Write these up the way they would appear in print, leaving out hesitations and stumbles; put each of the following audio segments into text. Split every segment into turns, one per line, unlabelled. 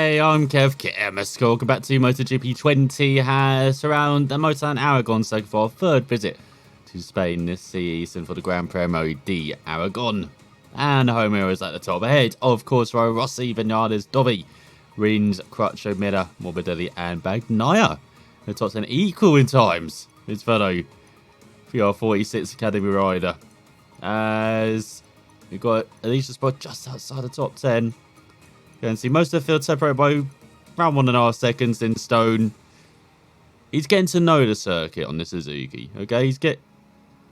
Hey, I'm Kev Stone. Welcome back to MotoGP 20 has around the Motorland Aragon circuit for our third visit to Spain this season for the Gran Premio de Aragon. And the home heroes at the top ahead, of course, Rossi, Vinales, Dovi, Rins, Crutcho, Miller, Morbidelli, and Bagnaia. The top 10 equal in times. It's fellow PR46 Academy rider. As we've got Alicia spot just outside the top 10. You can see most of the field separated by around 1.5 seconds in Stone. He's getting to know the circuit on this Suzuki, okay?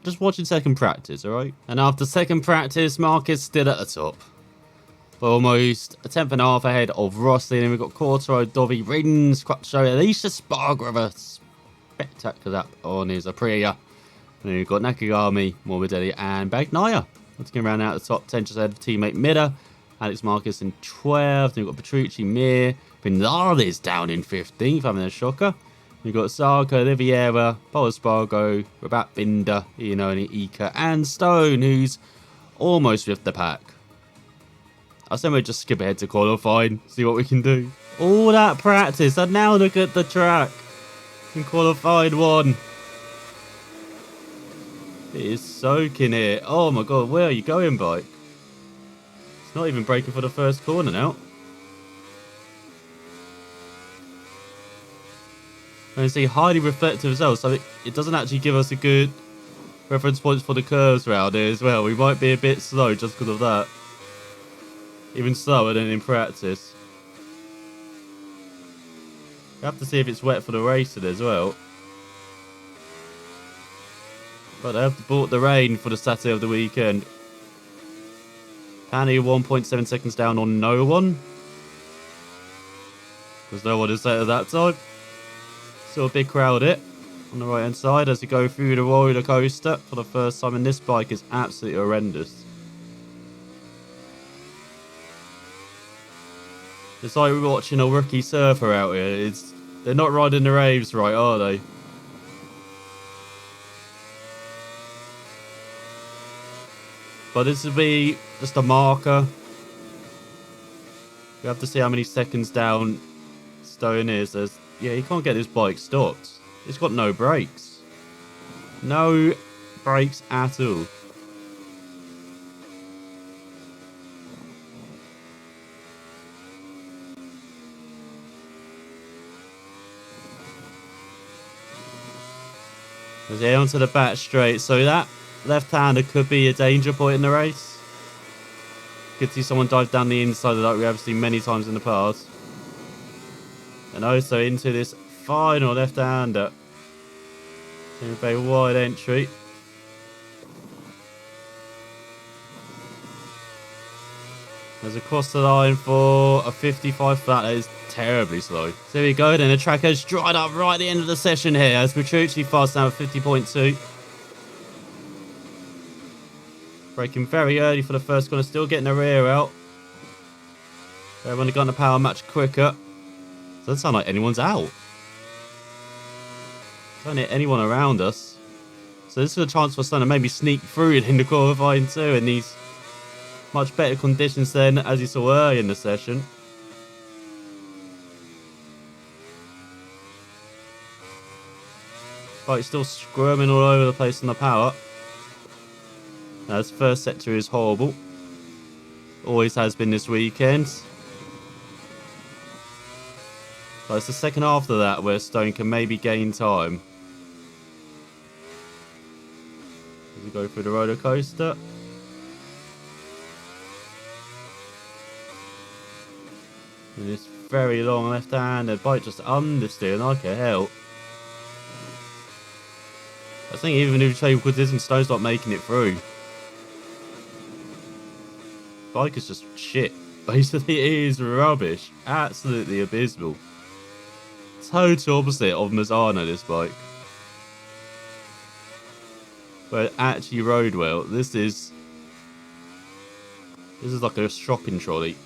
Just watching second practice, alright? And after second practice, Marquez still at the top. But almost a 10.5 ahead of Rossi. And then we've got Cortaro, Dovi, Rins, Crutcho, Alicia Spargo with a spectacular lap on his Aprilia. And then we've got Nakagami, Morbidelli, and Bagnaia. Let's get around out the top 10 just ahead of teammate Miller. Alex Marquez in 12th. Then we've got Petrucci, Mir. Vinales down in 15th, having a shocker. We've got Sarko, Oliveira, Paul Spargo, Rabat Binder, Iannone, Ika, and Stone, who's almost with the pack. I think we'll just skip ahead to qualifying, see what we can do. All that practice, and now look at the track in qualifying 1. It is soaking here. Oh my god, where are you going, bike? It's not even braking for the first corner now. And see, highly reflective as well, so it doesn't actually give us a good reference points for the curves around here as well. We might be a bit slow just because of that. Even slower than in practice. You have to see if it's wet for the racing as well. But they have bought the rain for the Saturday of the weekend. Panny 1.7 seconds down on no one. Because no one is there at that time. Still a big crowd here on the right hand side as you go through the roller coaster for the first time. And this bike is absolutely horrendous. It's like watching a rookie surfer out here. They're not riding the waves right, are they? But this will be just a marker. We have to see how many seconds down Stone is. Yeah, he can't get this bike stopped. It's got no brakes. No brakes at all. Let's get onto the back straight. So that left-hander could be a danger point in the race. Could see someone dive down the inside like we have seen many times in the past. And also into this final left-hander. In a very wide entry. There's across the line for a 55 flat. That is terribly slow. So there we go. Then the track has dried up right at the end of the session here. As Petrucci fast now at 50.2. Braking very early for the first corner. Still getting the rear out. Everyone got the power much quicker. Doesn't sound like anyone's out. Don't hit anyone around us. So this is a chance for Stone to maybe sneak through it in the qualifying too in these much better conditions than as you saw early in the session. But he's still squirming all over the place on the power. Now this first sector is horrible. Always has been this weekend. But it's the second after that where Stone can maybe gain time. As we go through the roller coaster. And this very long left-handed bike just understeering like a hell. I think even if you change conditions, Stone's not making it through. Bike is just shit. Basically, it is rubbish. Absolutely abysmal. Total opposite of Mazzano, this bike. But it actually rode well. This is like a shopping trolley.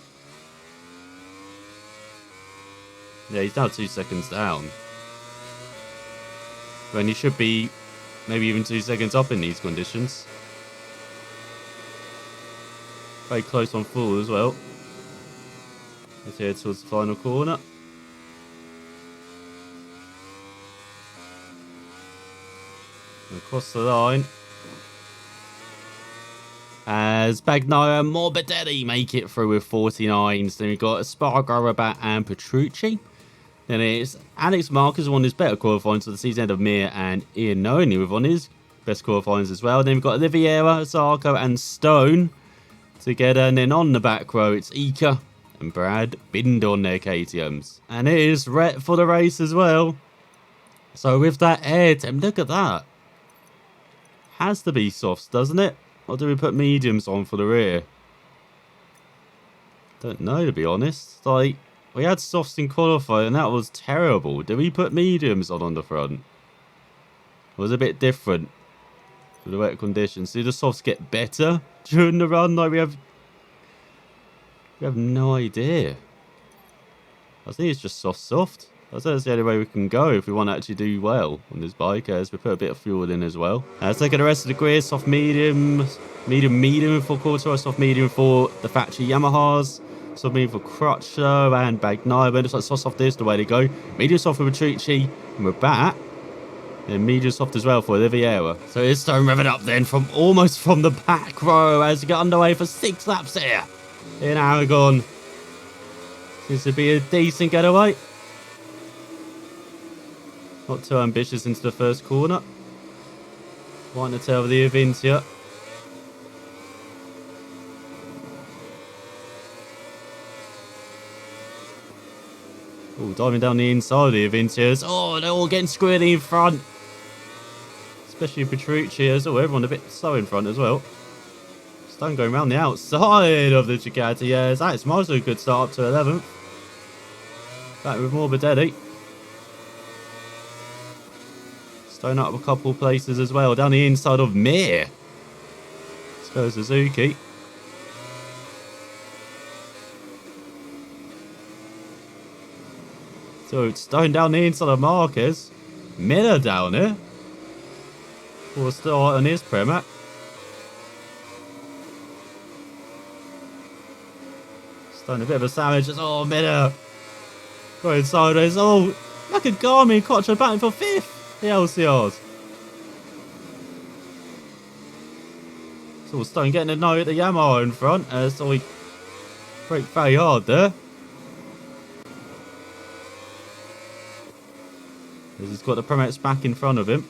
Yeah, he's now 2 seconds down. When he should be maybe even 2 seconds up in these conditions. Very close on full as well. Let's head towards the final corner. Across the line. As Bagnaia and Morbidelli make it through with 49s. Then we've got Espargaro, Rabat and Petrucci. Then it's Alex Marquez who won his better qualifying to the season end of Mir and Ian Noni with on his best qualifying as well. Then we've got Oliveira, Zarco and Stone together. And then on the back row it's Ika and Brad Binder on their KTMs. And it is Rhett for the race as well. So with that air temp, look at that. Has to be softs, doesn't it? Or do we put mediums on for the rear? Don't know, to be honest. Like, we had softs in qualifying and that was terrible. Did we put mediums on the front? It was a bit different for the wet conditions. Do the softs get better during the run? Like, we have no idea. I think it's just soft. I think that's the only way we can go if we want to actually do well on this bike, as we put a bit of fuel in as well. Let's look at the rest of the grid. Soft medium for Courtois, soft medium for the factory Yamahas, soft medium for Crutcher and Bagnaia. But it looks like soft is the way to go. Medium soft for Petrucci and Rabat. And medium soft as well for Oliveira. So it's Stone revving up then from almost from the back row as we get underway for 6 laps here in Aragon. Seems to be a decent getaway. Not too ambitious into the first corner. Wanting to tell the Avintia. Oh, diving down the inside of the Avintias. Oh, they're all getting squirrely in front. Especially Petrucci. Oh, everyone a bit slow in front as well. Stone going around the outside of the Ducati. Yes, that's also a good start up to 11th. Back with Morbidelli. Stone up a couple places as well. Down the inside of Mir. Let's go Suzuki. So Stone down the inside of Marquez. Miller down here. For a start on his Premac. Stone a bit of a sandwich. Oh, Miller. Going sideways. Oh, look at Garmin and Kocho batting for 5th. The LCRs. So Stone getting a no at the Yamaha in front. So we brake very hard there. As he's got the Premax back in front of him.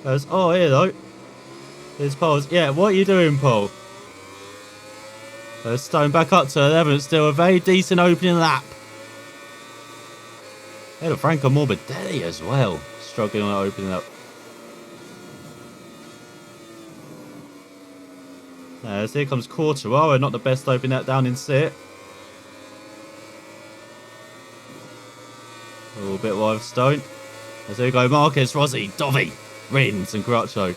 Oh, here though. There's Paul's. Yeah, what are you doing, Paul? Stone back up to 11th. Still a very decent opening lap. Ahead of Franco Morbidelli as well. Struggling on opening up. So here comes Quartararo. Not the best opening that down in sit. A little bit wide of Stone. As here go Marquez, Rossi, Dovi, Rins and Crutcho.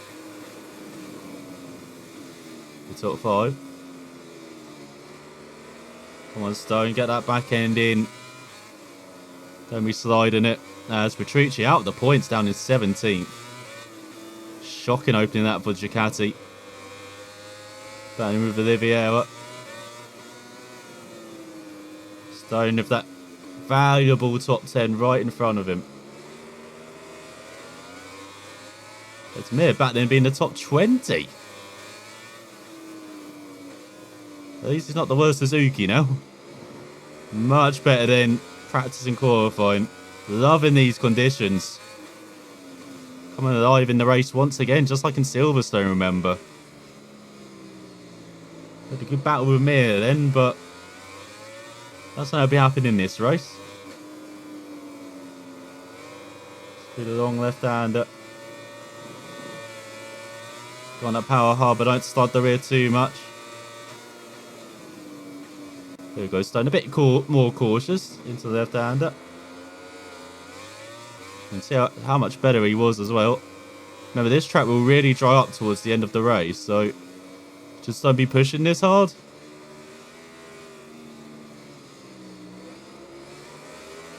The top 5. Come on Stone, get that back end in. Don't be sliding it. As Petrucci out of the points down in 17th. Shocking opening that for Ducati. Batting with Oliveira. Stone with that valuable top 10 right in front of him. It's Mir back then being the top 20. At least he's not the worst Suzuki now. Much better than practicing qualifying. Loving these conditions. Coming alive in the race once again, just like in Silverstone, remember. Had a good battle with Mir then, but that's not going to be happening in this race. Do the long left-hander. Go on that power hard, but don't start the rear too much. There we go, Stone a bit more cautious into the left-hander. And see how much better he was as well. Remember, this track will really dry up towards the end of the race, so just don't be pushing this hard.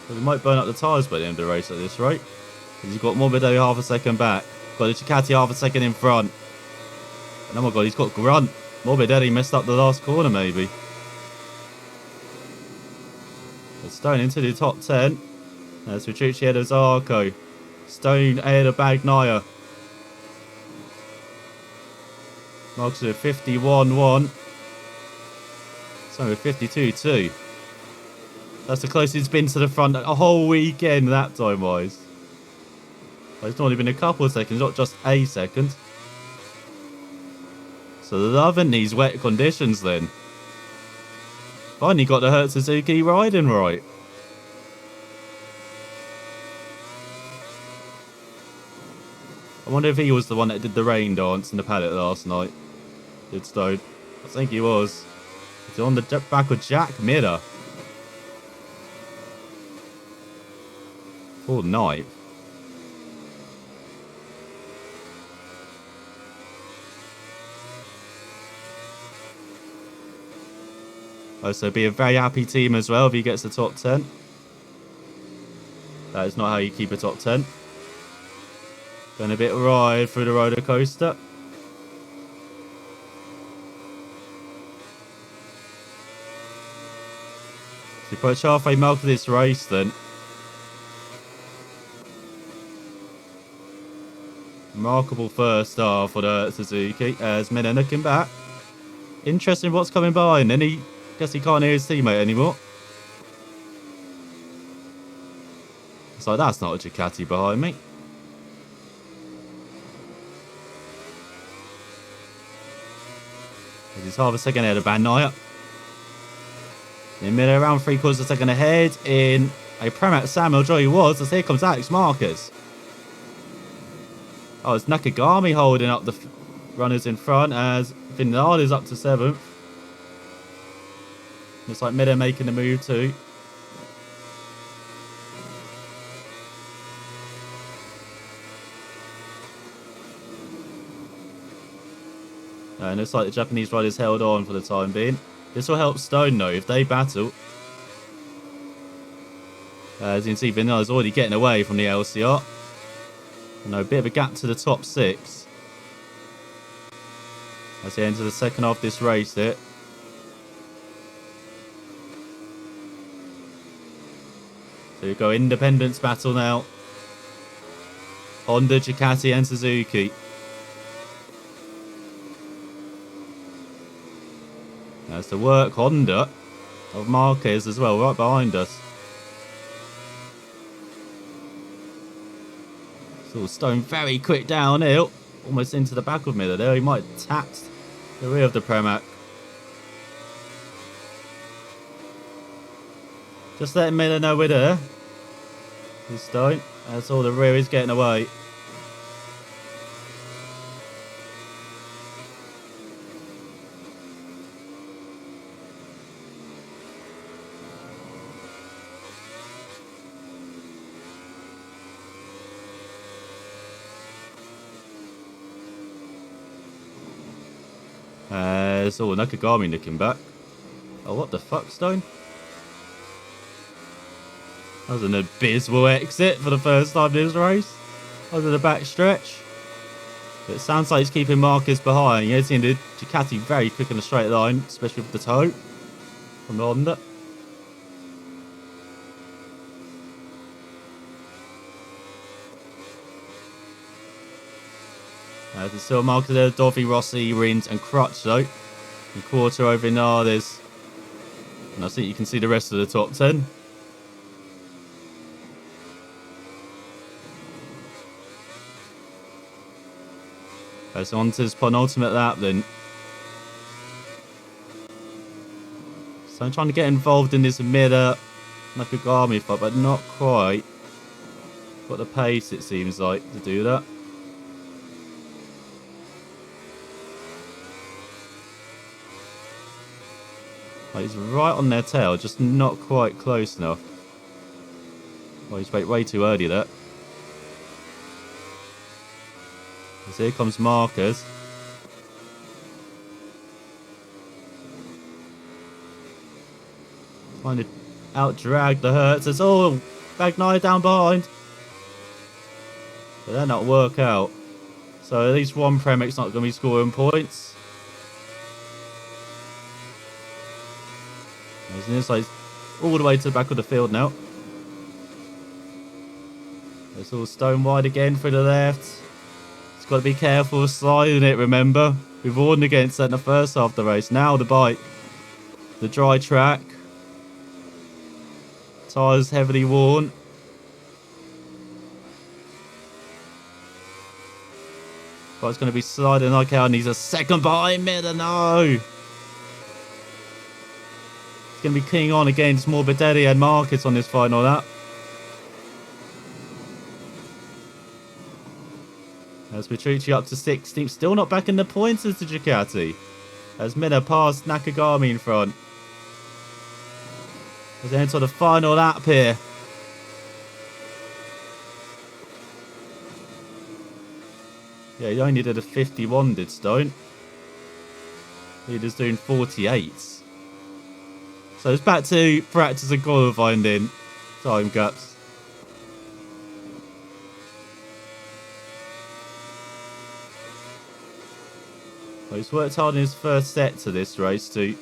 But we might burn up the tyres by the end of the race at this rate. Because you've got Morbidelli half a second back. Got the Ducati half a second in front. And oh my god, he's got Grunt Morbidelli messed up the last corner, maybe. But Stone into the top 10. As Petrucci ahead of Zarco. Stone ahead of Bagnaia. Marcus with 51-1. Stone with 52-2. That's the closest it's been to the front a whole weekend, that time-wise. It's not even a couple of seconds, not just a second. So loving these wet conditions then. Finally got the Hurt Suzuki riding right. I wonder if he was the one that did the rain dance in the paddock last night. Did Stone? I think he was. He's on the back of Jack Miller. Full night. Oh, so be a very happy team as well if he gets the top 10. That is not how you keep a top 10. Going a bit ride through the roller coaster. So approach halfway mark of this race then. Remarkable first half for the Suzuki as Miller looking back. Interesting what's coming behind. Then he guess he can't hear his teammate anymore. It's like, that's not a Ducati behind me. He's half a second ahead of Bagnaia. In Miller around 3/4 of a second ahead in a Pramac Samuel Joy was, as here comes Alex Marquez. Oh, it's Nakagami holding up the runners in front as Vinal is up to 7th. Looks like Miller making the move too. And it looks like the Japanese riders held on for the time being. This will help Stone though if they battle. As you can see, Vinal is already getting away from the LCR. And a bit of a gap to the top 6. As he enters the second half of this race here. So you go independence battle now. Honda, Ducati and Suzuki. That's the work Honda of Marquez as well, right behind us. So Stone very quick downhill. Almost into the back of Miller there. He might have tapped the rear of the Pramac. Just letting Miller know we're there. He's Stone. That's all the rear is getting away. So Nakagami looking back. Oh, what the fuck, Stone? That was an abysmal exit for the first time in this race. Over the back stretch. But it sounds like he's keeping Marquez behind. You're seeing the Ducati very quick in a straight line, especially with the toe from the Honda. There's still Marquez there, Dorothy, Rossi, Rins and Crutch though. And quarter over Nardes. And I think you can see the rest of the top 10. Okay, so on to his penultimate lap then. So I'm trying to get involved in this Miller Nakagami fight, but not quite. Got the pace it seems like to do that. He's right on their tail, just not quite close enough. Well, he's way too early there. So here comes Marquez. Trying to out-drag the Hertz. It's all Bagnaia down behind. But they're not work out. So at least one Premic's not going to be scoring points. So it's all the way to the back of the field now. It's all Stone wide again through the left. It's got to be careful of sliding it, remember. We've warned against that in the first half of the race. Now the bike. The dry track. Tyres heavily worn. But it's going to be sliding like hell. Needs a second behind Miller. No. It's going to be keying on against Morbidelli and Marcus on this final lap. As Petrucci up to 16th. Still not back in the points as the Ducati. As Miller passed Nakagami in front. As they enter the final lap here. Yeah, he only did a 51, did Stone. He was doing 48s. So it's back to practice and qualifying then. Time gaps. Well, he's worked hard in his first set to this race to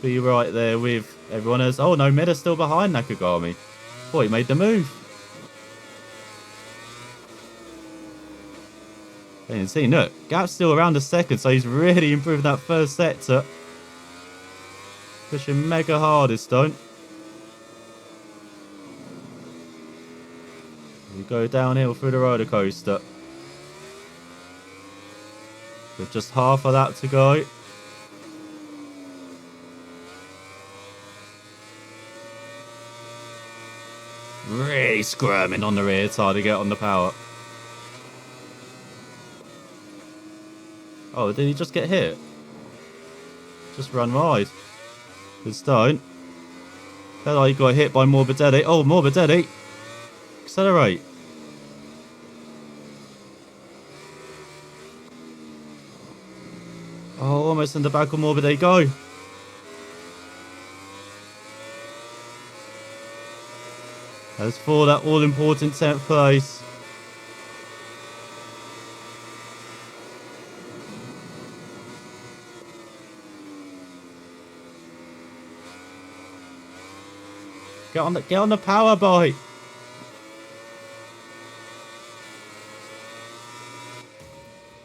be right there with everyone else. Oh no, Miller's still behind Nakagami. Thought he made the move. You can see, look, gap's still around a second, so he's really improved that first sector. Pushing mega hard this Stone. We go downhill through the roller coaster. With just half of that to go. Really squirming on the rear tire to get on the power. Oh, did he just get hit? Just run wide. Good Stone. Felt like he got hit by Morbidelli. Oh, Morbidelli. Accelerate. Oh, almost in the back of Morbidelli. Go. As for that all-important 10th place. Get on the power bike.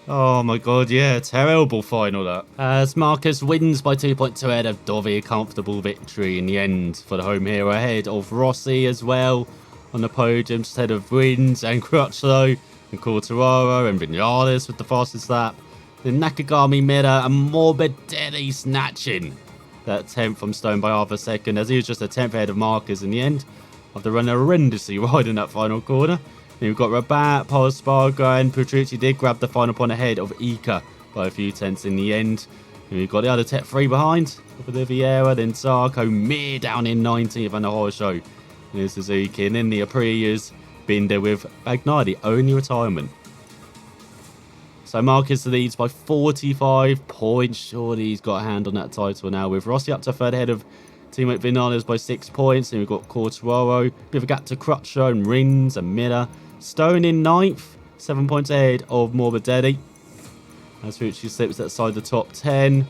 Oh my god, yeah, terrible final that. As Marcus wins by 2 points ahead of Dovi, a comfortable victory in the end for the home hero, ahead of Rossi as well on the podium, just ahead of Wins and Crutchlow and Quartararo and Vinales with the fastest lap. Then Nakagami, Miller and Morbidelli snatching that 10th from Stone by half a second, as he was just a 10th ahead of Marcus in the end after running horrendously wide in that final corner. Then we've got Rabat, Paul Spargo and Petrucci did grab the final point ahead of Ica by a few tenths in the end. And we've got the other Tech 3 behind, with Vieira, then Zarco, Mir down in 19th and the whole show. There's Suzuki, and then the Aprilia's Binder with Bagnardi, only retirement. So Marcus leads by 45 points. Surely he's got a hand on that title now, with Rossi up to third ahead of teammate Vinales by 6 points. And we've got Quartararo, bit of a gap to Crutchlow and Rins and Miller. Stone in 9th, 7 points ahead of Morbidelli. As Fucci slips outside the top 10. And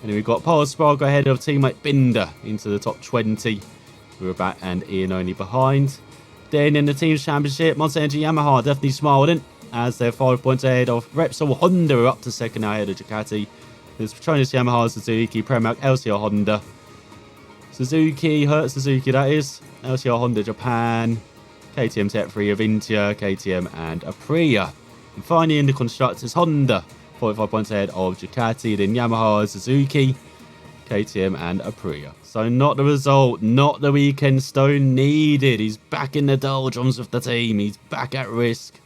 then we've got Paul Spargo ahead of teammate Binder into the top 20. Rabat and Ian only behind. Then in the Teams Championship, Monster Energy Yamaha definitely smiling, as they're 5 points ahead of Repsol Honda, who are up to second now ahead of Ducati. There's Petronas Yamaha, Suzuki, Premac, LCR Honda. Suzuki, Hertz Suzuki that is. LCR Honda Japan. KTM Tech 3 Avintia, KTM and Aprilia. And finally in the Constructors, Honda, 45 points ahead of Ducati. Then Yamaha, Suzuki, KTM and Aprilia. So not the result, not the weekend Stone needed. He's back in the doldrums with the team. He's back at risk.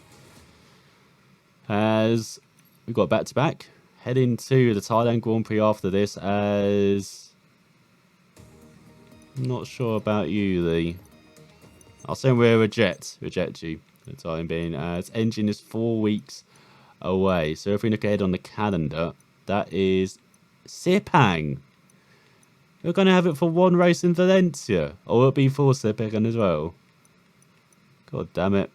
As we've got back-to-back. Heading to the Thailand Grand Prix after this, as I'm not sure about you, Lee. I'll say we'll reject you for the time being, as engine is 4 weeks away. So if we look ahead on the calendar, that is Sepang. We're going to have it for one race in Valencia, or will it be for Sepang as well? God damn it.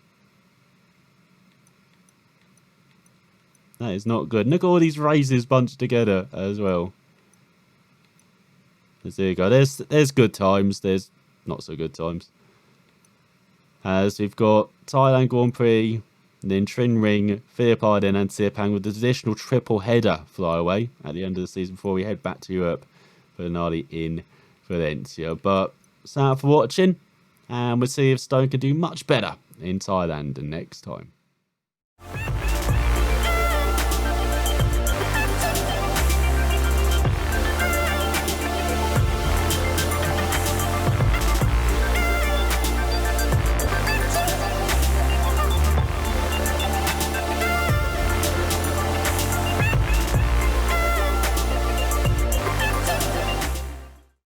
That is not good. Look at all these races bunched together as well. there you go. There's good times. There's not so good times. As we've got Thailand Grand Prix, and then Trin Ring, Philippinen and Sepang with the additional triple header flyaway at the end of the season before we head back to Europe for the finale in Valencia. But thanks for watching, and we'll see if Stone can do much better in Thailand next time.